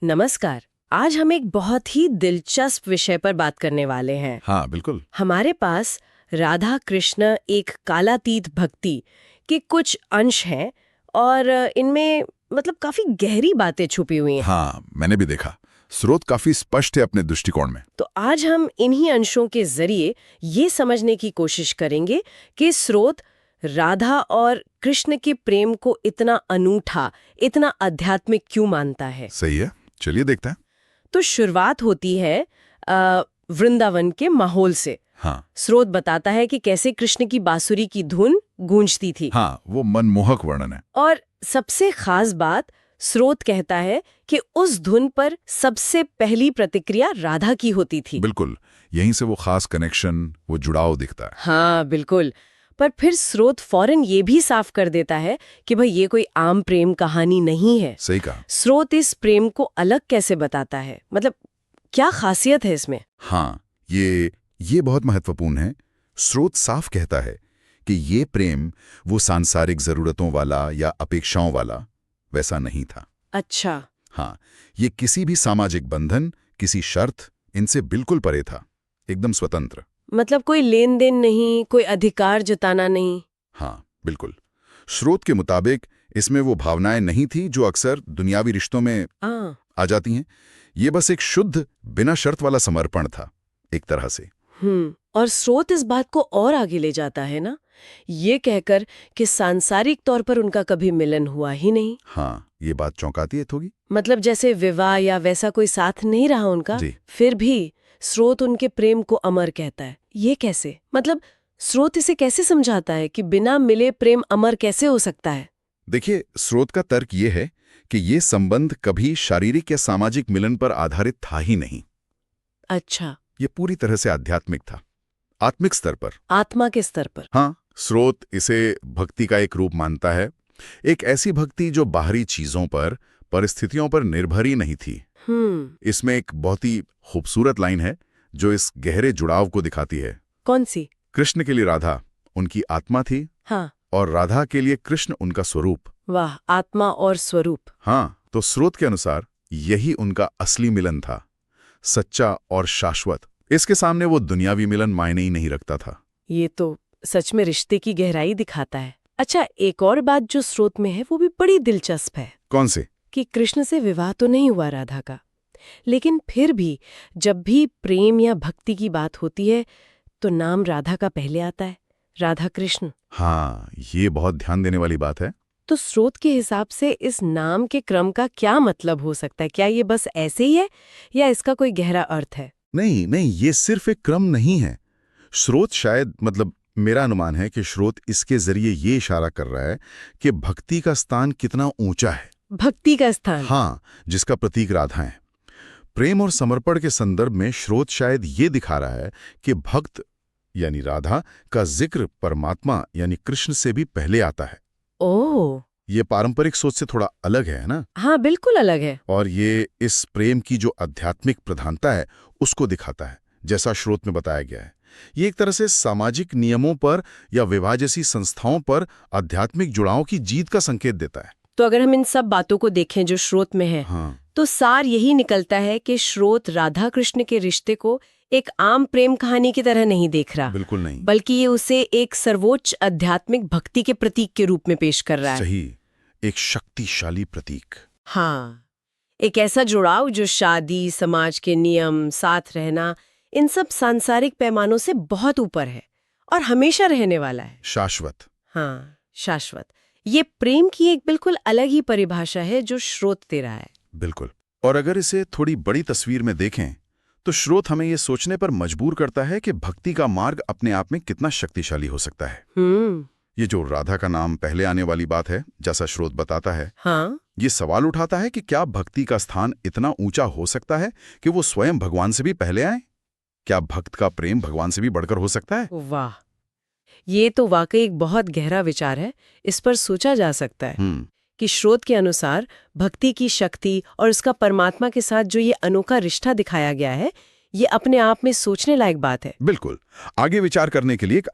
नमस्कार। आज हम एक बहुत ही दिलचस्प विषय पर बात करने वाले हैं। हाँ बिल्कुल। हमारे पास राधा कृष्ण एक कालातीत भक्ति के कुछ अंश हैं और इनमें काफी गहरी बातें छुपी हुई हैं। हाँ मैंने भी देखा, स्रोत काफी स्पष्ट है अपने दृष्टिकोण में। तो आज हम इन्हीं अंशों के जरिए ये समझने की कोशिश करेंगे कि स्रोत राधा और कृष्ण के प्रेम को इतना अनूठा, इतना आध्यात्मिक क्यों मानता है। सही है, चलिए देखते हैं। तो शुरुआत होती है वृंदावन के माहौल से। हाँ स्रोत बताता है कि कैसे कृष्ण की बांसुरी की धुन गूंजती थी। हाँ, वो मनमोहक वर्णन है। और सबसे खास बात, स्रोत कहता है कि उस धुन पर सबसे पहली प्रतिक्रिया राधा की होती थी। बिल्कुल, यहीं से वो खास कनेक्शन, वो जुड़ाव दिखता है। हाँ बिल्कुल। पर फिर स्रोत फौरन ये भी साफ कर देता है कि भाई ये कोई आम प्रेम कहानी नहीं है। सही कहा। स्रोत इस प्रेम को अलग कैसे बताता है, क्या खासियत है इसमें? हाँ, ये बहुत महत्वपूर्ण है। स्रोत साफ कहता है कि ये प्रेम वो सांसारिक जरूरतों वाला या अपेक्षाओं वाला वैसा नहीं था। अच्छा। हाँ, ये किसी भी सामाजिक बंधन, किसी शर्त, इनसे बिल्कुल परे था, एकदम स्वतंत्र। कोई लेन देन नहीं, कोई अधिकार जताना नहीं। हाँ बिल्कुल। स्रोत के मुताबिक इसमें वो भावनाएं नहीं थी जो अक्सर दुनियावी रिश्तों में आ जाती हैं। ये बस एक शुद्ध, बिना शर्त वाला समर्पण था, एक तरह से। और स्रोत इस बात को और आगे ले जाता है ना, ये कहकर कि सांसारिक तौर पर उनका कभी मिलन हुआ ही नहीं। हाँ, ये बात चौंकाती है थोड़ी। जैसे विवाह या वैसा कोई साथ नहीं रहा उनका, फिर भी स्रोत उनके प्रेम को अमर कहता है। ये कैसे? स्रोत इसे कैसे समझाता है कि बिना मिले प्रेम अमर कैसे हो सकता है? देखिए, स्रोत का तर्क ये है कि ये संबंध कभी शारीरिक या सामाजिक मिलन पर आधारित था ही नहीं। अच्छा। ये पूरी तरह से आध्यात्मिक था, आत्मिक स्तर पर, आत्मा के स्तर पर। हाँ, स्रोत इसे भक्ति का एक रूप मानता है, एक ऐसी भक्ति जो बाहरी चीजों पर, परिस्थितियों पर निर्भर ही नहीं थी। इसमें एक बहुत ही खूबसूरत लाइन है जो इस गहरे जुड़ाव को दिखाती है। कौन सी? कृष्ण के लिए राधा उनकी आत्मा थी। हाँ। और राधा के लिए कृष्ण उनका स्वरूप। वाह, आत्मा और स्वरूप। हाँ, तो स्रोत के अनुसार यही उनका असली मिलन था, सच्चा और शाश्वत। इसके सामने वो दुनियावी मिलन मायने ही नहीं रखता था। ये तो सच में रिश्ते की गहराई दिखाता है। अच्छा, एक और बात जो स्रोत में है वो भी बड़ी दिलचस्प है। कौन से? कि कृष्ण से विवाह तो नहीं हुआ राधा का, लेकिन फिर भी जब भी प्रेम या भक्ति की बात होती है तो नाम राधा का पहले आता है, राधा कृष्ण। हाँ, ये बहुत ध्यान देने वाली बात है। तो स्रोत के हिसाब से इस नाम के क्रम का क्या मतलब हो सकता है? क्या ये बस ऐसे ही है या इसका कोई गहरा अर्थ है? नहीं नहीं, ये सिर्फ एक क्रम नहीं है। स्रोत शायद, मेरा अनुमान है कि स्रोत इसके जरिए ये इशारा कर रहा है कि भक्ति का स्थान कितना ऊंचा है। भक्ति का स्थान? हाँ, जिसका प्रतीक राधा है। प्रेम और समर्पण के संदर्भ में स्रोत शायद ये दिखा रहा है कि भक्त यानी राधा का जिक्र परमात्मा यानी कृष्ण से भी पहले आता है। ओह, ये पारंपरिक सोच से थोड़ा अलग है ना? हाँ बिल्कुल अलग है। और ये इस प्रेम की जो आध्यात्मिक प्रधानता है उसको दिखाता है, जैसा स्रोत में बताया गया है। ये एक तरह से सामाजिक नियमों पर या विवाह जैसी संस्थाओं पर आध्यात्मिक जुड़ाव की जीत का संकेत देता है। तो अगर हम इन सब बातों को देखें जो स्रोत में है, हाँ, तो सार यही निकलता है कि स्रोत राधा कृष्ण के रिश्ते को एक आम प्रेम कहानी की तरह नहीं देख रहा। बिल्कुल नहीं। बल्कि ये उसे एक सर्वोच्च आध्यात्मिक भक्ति के प्रतीक के रूप में पेश कर रहा है। सही, एक शक्तिशाली प्रतीक। हाँ, एक ऐसा जुड़ाव जो शादी, समाज के नियम, साथ रहना, इन सब सांसारिक पैमानों से बहुत ऊपर है और हमेशा रहने वाला है। शाश्वत। हाँ, शाश्वत। ये प्रेम की एक बिल्कुल अलग ही परिभाषा है जो स्रोत दे रहा है। बिल्कुल। और अगर इसे थोड़ी बड़ी तस्वीर में देखें तो स्रोत हमें ये सोचने पर मजबूर करता है कि भक्ति का मार्ग अपने आप में कितना शक्तिशाली हो सकता है। ये जो राधा का नाम पहले आने वाली बात है, जैसा स्रोत बताता है, हाँ, ये सवाल उठाता है कि क्या भक्ति का स्थान इतना ऊंचा हो सकता है कि वो स्वयं भगवान से भी पहले आए? क्या भक्त का प्रेम भगवान से भी बढ़कर हो सकता है? वाह, ये तो वाकई एक बहुत गहरा विचार है। इस पर सोचा जा सकता है कि स्रोत के अनुसार भक्ति की शक्ति और उसका परमात्मा के साथ जो ये अनोखा रिश्ता दिखाया गया है, ये अपने आप में सोचने लायक बात है। बिल्कुल। आगे विचार करने के लिए एक